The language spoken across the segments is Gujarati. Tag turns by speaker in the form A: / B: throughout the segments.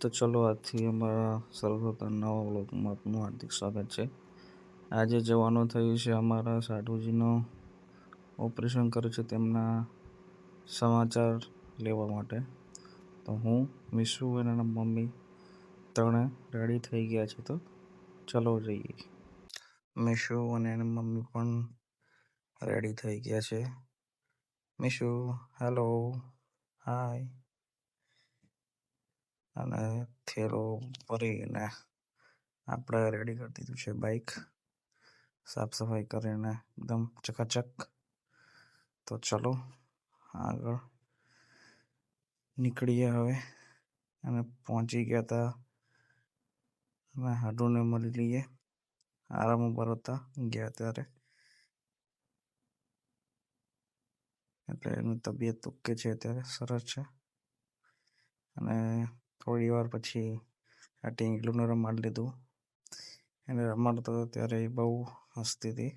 A: તો ચલો આજથી અમારા સર્વપ્રથમ નવા વ્લોગમાં આપનું હાર્દિક સ્વાગત છે. આજે જવાનું થયું છે અમારા સાઢુજીનો ઓપરેશન કર્યું છે તેમના સમાચાર લેવા માટે. તો હું, મિશુ અને એના મમ્મી ત્રણે રેડી થઈ ગયા છે. તો ચલો જઈએ. મિશુ અને એની મમ્મી પણ રેડી થઈ ગયા છે. મિશુ, હેલો, હાય. અને થેલો ભરીને આપણે રેડી કરી દીધું છે. બાઇક સાફ સફાઈ કરીને એકદમ ચકાચક. તો ચલો આગળ નીકળીએ હવે. અને પહોંચી ગયા હતા અમે હાડુને મળી લઈએ. આરામ ઉપર હતા ગયા ત્યારે, એટલે એની તબિયત ઓકે છે અત્યારે, સરસ છે. અને થોડી વાર પછી આ ટીંગલુંને રમાડી લીધું. એને રમાડતો હતો ત્યારે એ બહુ હસતી હતી.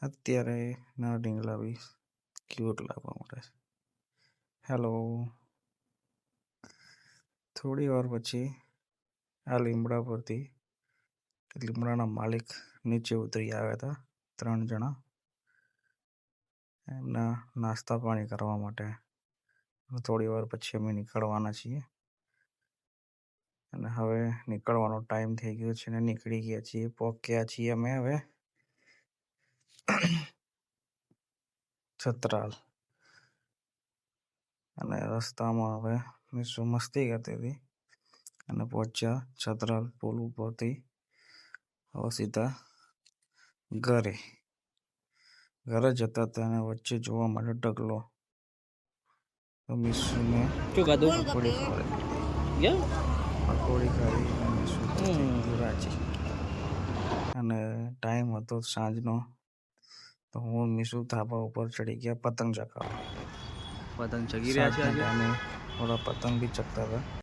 A: અત્યારે ના ઢીંગલા બી ક્યુટ લાગવા મળે છે. હેલો. થોડી વાર પછી આ લીમડા પરથી લીમડાના માલિક નીચે ઉતરી આવ્યા હતા, 3 જણા, એમના નાસ્તા પાણી કરવા માટે. થોડી વાર પછી અમે નીકળવાના છીએ. અને હવે નીકળવાનો ટાઈમ થઈ ગયો છે ને નીકળી ગયા છીએ. પહોંચ્યા છીએ અમે હવે છત્રાલ. અને રસ્તામાં હવે મિશુ મસ્તી કરતી હતી અને પહોંચ્યા છત્રાલ પુલ ઉપરથી. હવે સીધા ઘરે જતા હતા અને વચ્ચે જોવા મળ્યો ઢગલો. તો મિશુને પકોડી ખાવી. પકોડી ખાવી અને મિશુ રાજી. અને ટાઈમ હતો સાંજનો. તો હું મિશુ ધાબા ઉપર ચડી ગયા પતંગ ચગાવવા.
B: પતંગ ચગી રહ્યા છે આજે.
A: ટાઈમે થોડા પતંગ બી ચગતા હતા.